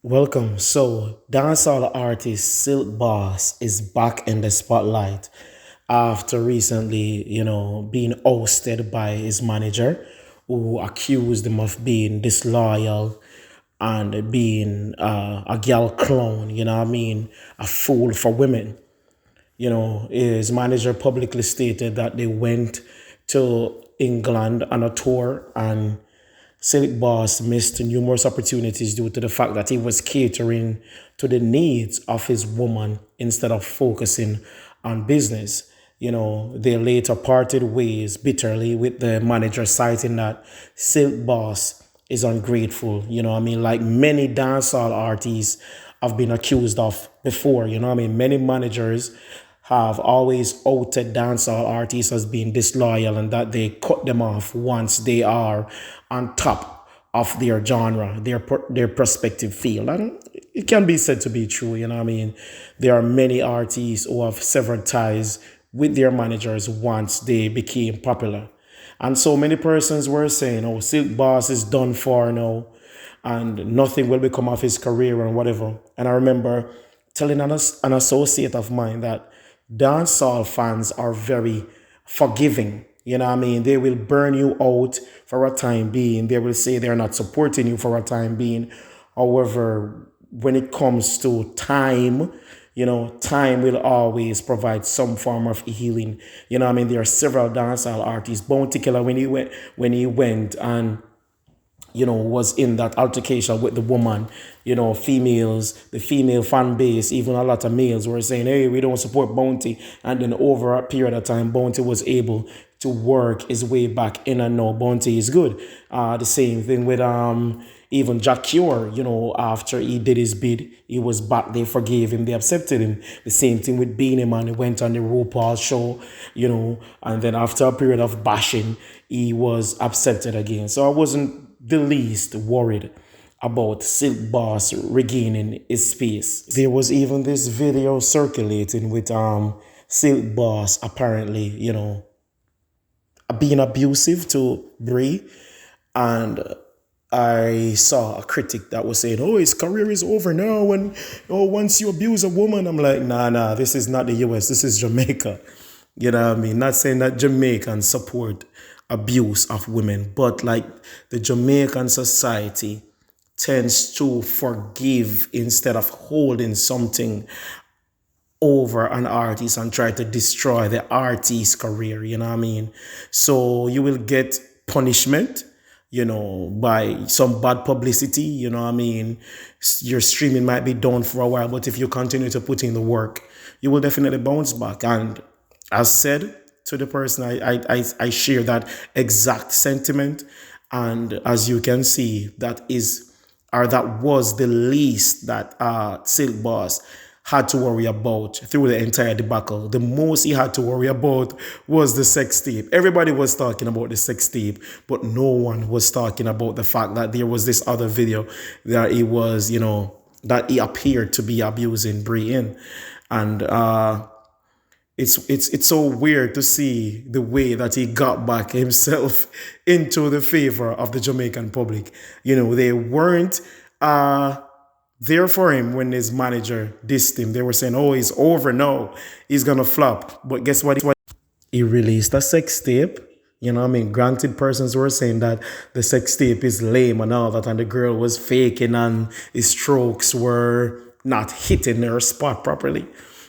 Welcome. So, dancehall artist Silk Boss is back in the spotlight after recently, being ousted by his manager, who accused him of being disloyal and being a gal clone. You know what I mean? A fool for women. His manager publicly stated that they went to England on a tour and Silk Boss missed numerous opportunities due to the fact that he was catering to the needs of his woman instead of focusing on business. They later parted ways bitterly with the manager citing that Silk Boss is ungrateful. Like many dancehall artists have been accused of before. Many managers have always outed dancehall artists as being disloyal and that they cut them off once they are on top of their genre, their prospective field. And it can be said to be true. There are many artists who have severed ties with their managers once they became popular. And so many persons were saying, oh, Silk Boss is done for now and nothing will become of his career and whatever. And I remember telling an associate of mine that dancehall fans are very forgiving. They will burn you out for a time being. They will say they're not supporting you for a time being. However, when it comes to time, time will always provide some form of healing. There are several dancehall artists. Bounty Killer, when he went and was in that altercation with the woman, females, the female fan base, even a lot of males were saying, hey, we don't support Bounty. And then over a period of time, Bounty was able to work his way back in and now Bounty is good. The same thing with even Jack Cure, after he did his bid, he was back, they forgave him, they accepted him. The same thing with Beanie Man, he went on the RuPaul show, and then after a period of bashing, he was accepted again. So I wasn't the least worried about Silk Boss regaining his space. There was even this video circulating with Silk Boss apparently, being abusive to Brie, and I saw a critic that was saying, "Oh, his career is over now, and once you abuse a woman," I'm like, nah, this is not the U.S. This is Jamaica. You know what I mean? Not saying that Jamaicans support abuse of women, but like the Jamaican society tends to forgive instead of holding something over an artist and try to destroy the artist's career. You know what I mean? So you will get punishment, by some bad publicity. You know what I mean? Your streaming might be down for a while, but if you continue to put in the work, you will definitely bounce back. And as said to the person, I share that exact sentiment. And as you can see, that was the least that Silk Boss had to worry about through the entire debacle. The most he had to worry about was the sex tape. Everybody was talking about the sex tape, but no one was talking about the fact that there was this other video that that he appeared to be abusing Brie in. And it's so weird to see the way that he got back himself into the favor of the Jamaican public. They weren't there for him when his manager dissed him. They were saying, "Oh, he's over now. He's gonna flop." But guess what? He released a sex tape. Granted, persons were saying that the sex tape is lame and all that, and the girl was faking and his strokes were not hitting her spot properly.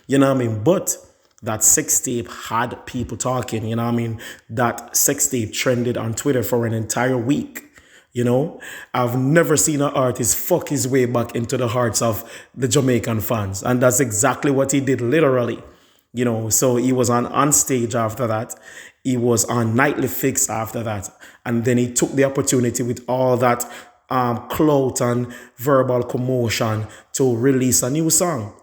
But that sex tape had people talking. That sex tape trended on Twitter for an entire week. I've never seen an artist fuck his way back into the hearts of the Jamaican fans. And that's exactly what he did, literally. So he was on stage after that. He was on Nightly Fix after that. And then he took the opportunity with all that clout and verbal commotion to release a new song.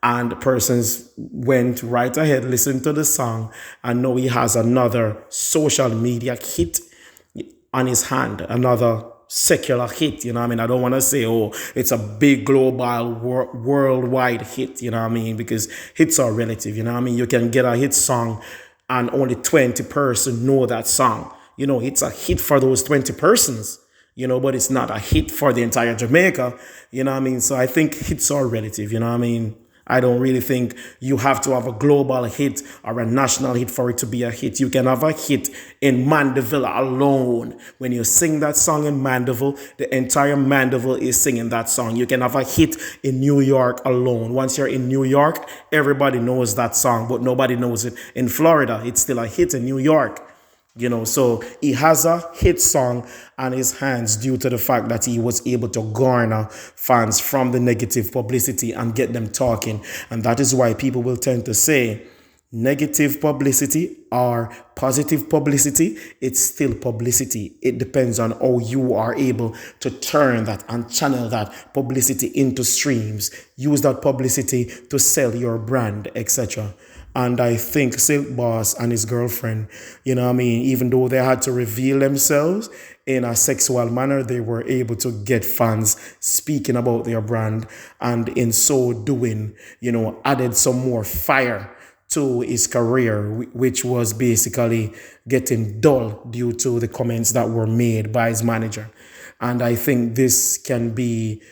And persons went right ahead, listened to the song, and now he has another social media hit on his hand, another secular hit. I don't want to say, oh, it's a big global worldwide hit, because hits are relative. You can get a hit song and only 20 persons know that song. It's a hit for those 20 persons. but it's not a hit for the entire Jamaica, you know what I mean? So I think hits are relative, you know what I mean? I don't really think you have to have a global hit or a national hit for it to be a hit. You can have a hit in Mandeville alone. When you sing that song in Mandeville, the entire Mandeville is singing that song. You can have a hit in New York alone. Once you're in New York, everybody knows that song, but nobody knows it in Florida. It's still a hit in New York. So he has a hit song on his hands due to the fact that he was able to garner fans from the negative publicity and get them talking. And that is why people will tend to say negative publicity or positive publicity, it's still publicity. It depends on how you are able to turn that and channel that publicity into streams, use that publicity to sell your brand, etc. And I think Silk Boss and his girlfriend, even though they had to reveal themselves in a sexual manner, they were able to get fans speaking about their brand. And in so doing, added some more fire to his career, which was basically getting dull due to the comments that were made by his manager. And I think this can be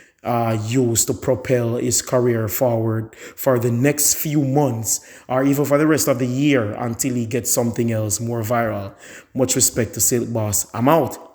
used to propel his career forward for the next few months or even for the rest of the year until he gets something else more viral. Much respect to Silk Boss. I'm out.